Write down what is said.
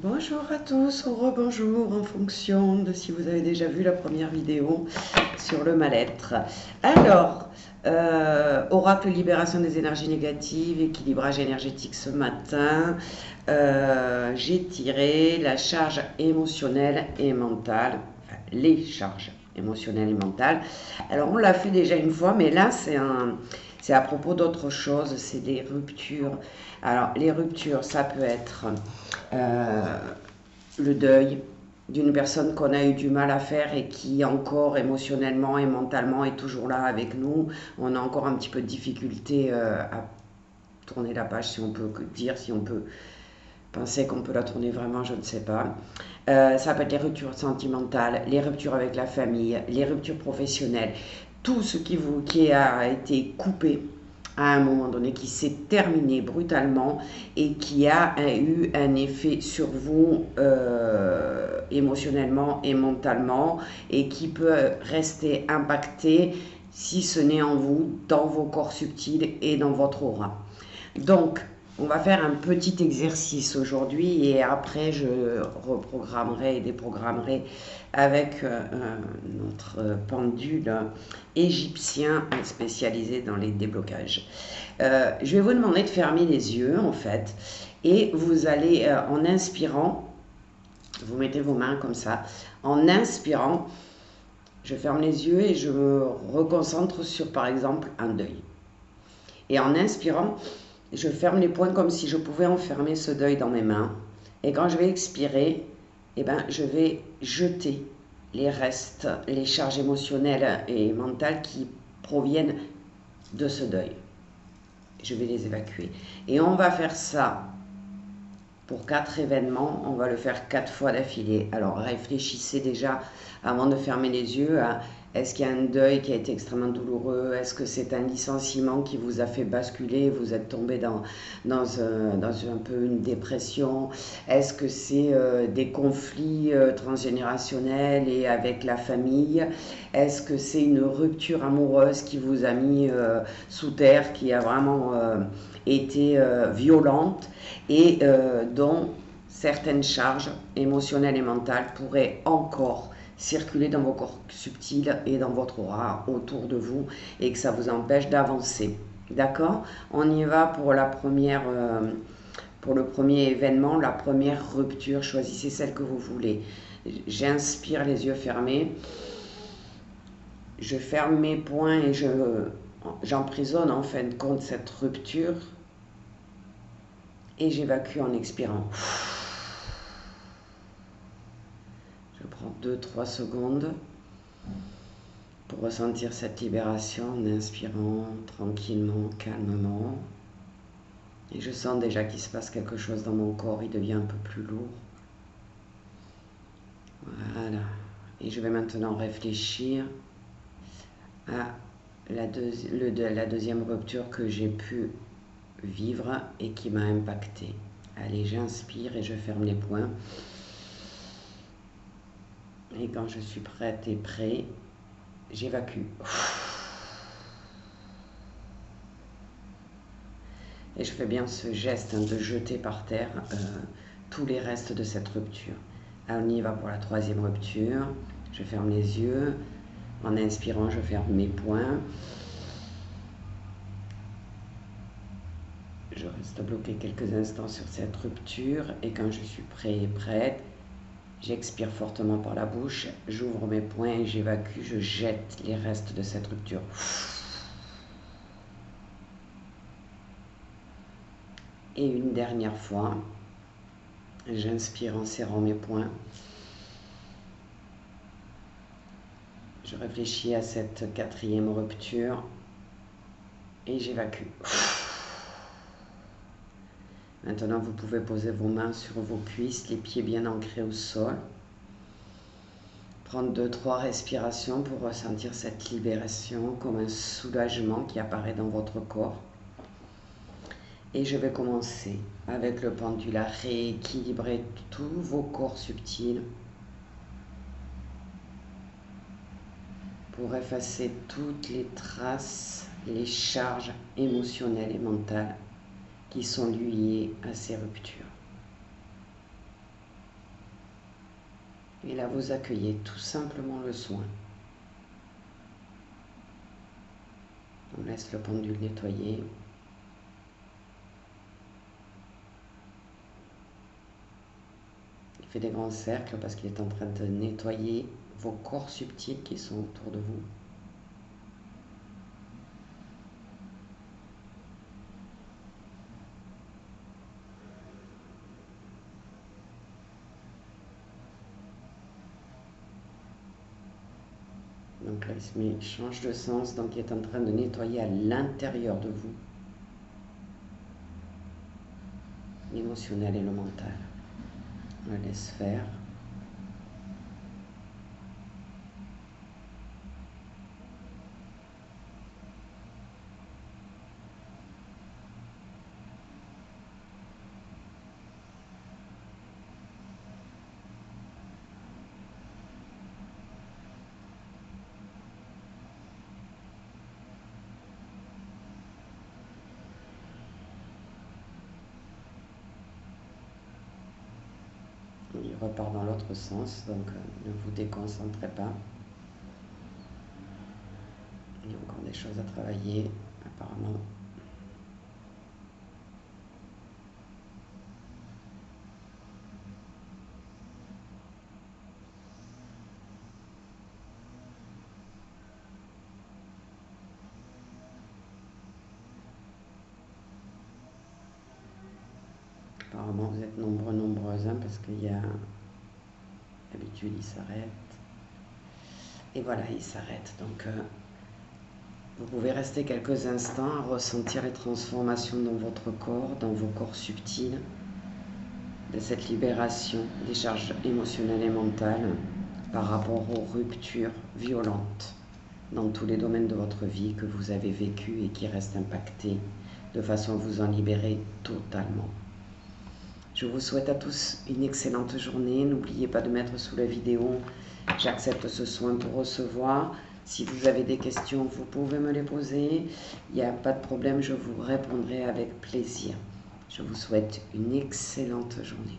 Bonjour à tous, ou rebonjour en fonction de si vous avez déjà vu la première vidéo sur le mal-être. Alors, oracle libération des énergies négatives, équilibrage énergétique ce matin. J'ai tiré la charge émotionnelle et mentale, enfin les charges émotionnelles et mentales. Alors on l'a fait déjà une fois, mais là c'est à propos d'autre chose, c'est des ruptures. Alors les ruptures, ça peut être euh, le deuil d'une personne qu'on a eu du mal à faire et qui encore émotionnellement et mentalement est toujours là avec nous. On a encore un petit peu de difficulté à tourner la page, si on peut dire, si on peut penser qu'on peut la tourner vraiment, je ne sais pas. Ça peut être les ruptures sentimentales, les ruptures avec la famille, les ruptures professionnelles, tout ce qui a été coupé à un moment donné, qui s'est terminé brutalement et qui a eu un effet sur vous émotionnellement et mentalement et qui peut rester impacté si ce n'est en vous, dans vos corps subtils et dans votre aura. Donc, on va faire un petit exercice aujourd'hui et après je reprogrammerai et déprogrammerai avec notre pendule égyptien spécialisé dans les déblocages. Je vais vous demander de fermer les yeux en fait et vous allez en inspirant, vous mettez vos mains comme ça, en inspirant, je ferme les yeux et je me reconcentre sur par exemple un deuil. Et en inspirant, je ferme les poings comme si je pouvais enfermer ce deuil dans mes mains. Et quand je vais expirer, eh ben, je vais jeter les restes, les charges émotionnelles et mentales qui proviennent de ce deuil. Je vais les évacuer. Et on va faire ça pour 4 événements. On va le faire 4 fois d'affilée. Alors réfléchissez déjà avant de fermer les yeux à est-ce qu'il y a un deuil qui a été extrêmement douloureux? Est-ce que c'est un licenciement qui vous a fait basculer? Vous êtes tombé dans un peu une dépression? Est-ce que c'est des conflits transgénérationnels et avec la famille? Est-ce que c'est une rupture amoureuse qui vous a mis sous terre, qui a vraiment été violente et dont certaines charges émotionnelles et mentales pourraient encore circuler dans vos corps subtils et dans votre aura autour de vous et que ça vous empêche d'avancer. D'accord? On y va pour la première, pour le premier événement, la première rupture. Choisissez celle que vous voulez. J'inspire les yeux fermés. Je ferme mes poings et j'emprisonne en fin de compte cette rupture et j'évacue en expirant. Je prends 2-3 secondes pour ressentir cette libération en inspirant tranquillement, calmement. Et je sens déjà qu'il se passe quelque chose dans mon corps, il devient un peu plus lourd. Voilà. Et je vais maintenant réfléchir à la deuxième rupture que j'ai pu vivre et qui m'a impacté. Allez, j'inspire et je ferme les poings. Et quand je suis prête et prêt, j'évacue. Et je fais bien ce geste de jeter par terre tous les restes de cette rupture. Alors on y va pour la troisième rupture. Je ferme les yeux. En inspirant, je ferme mes poings. Je reste bloqué quelques instants sur cette rupture. Et quand je suis prêt et prête, j'expire fortement par la bouche. J'ouvre mes poings et j'évacue. Je jette les restes de cette rupture. Et une dernière fois, j'inspire en serrant mes poings. Je réfléchis à cette quatrième rupture et j'évacue. Maintenant, vous pouvez poser vos mains sur vos cuisses, les pieds bien ancrés au sol. Prendre 2-3 respirations pour ressentir cette libération comme un soulagement qui apparaît dans votre corps. Et je vais commencer avec le pendule à rééquilibrer tous vos corps subtils pour effacer toutes les traces, les charges émotionnelles et mentales qui sont liées à ces ruptures. Et là, vous accueillez tout simplement le soin. On laisse le pendule nettoyer. Il fait des grands cercles parce qu'il est en train de nettoyer vos corps subtils qui sont autour de vous. Donc là, il change de sens, donc il est en train de nettoyer à l'intérieur de vous, l'émotionnel et le mental. On le laisse faire. Il repart dans l'autre sens, donc ne vous déconcentrez pas. Il y a encore des choses à travailler, apparemment. Apparemment, vous êtes nombreuses, hein, parce qu'il y a... D'habitude, il s'arrête. Et voilà, il s'arrête. Donc, vous pouvez rester quelques instants à ressentir les transformations dans votre corps, dans vos corps subtils, de cette libération des charges émotionnelles et mentales par rapport aux ruptures violentes dans tous les domaines de votre vie que vous avez vécu et qui restent impactés, de façon à vous en libérer totalement. Je vous souhaite à tous une excellente journée. N'oubliez pas de mettre sous la vidéo « J'accepte ce soin pour recevoir ». Si vous avez des questions, vous pouvez me les poser. Il n'y a pas de problème, je vous répondrai avec plaisir. Je vous souhaite une excellente journée.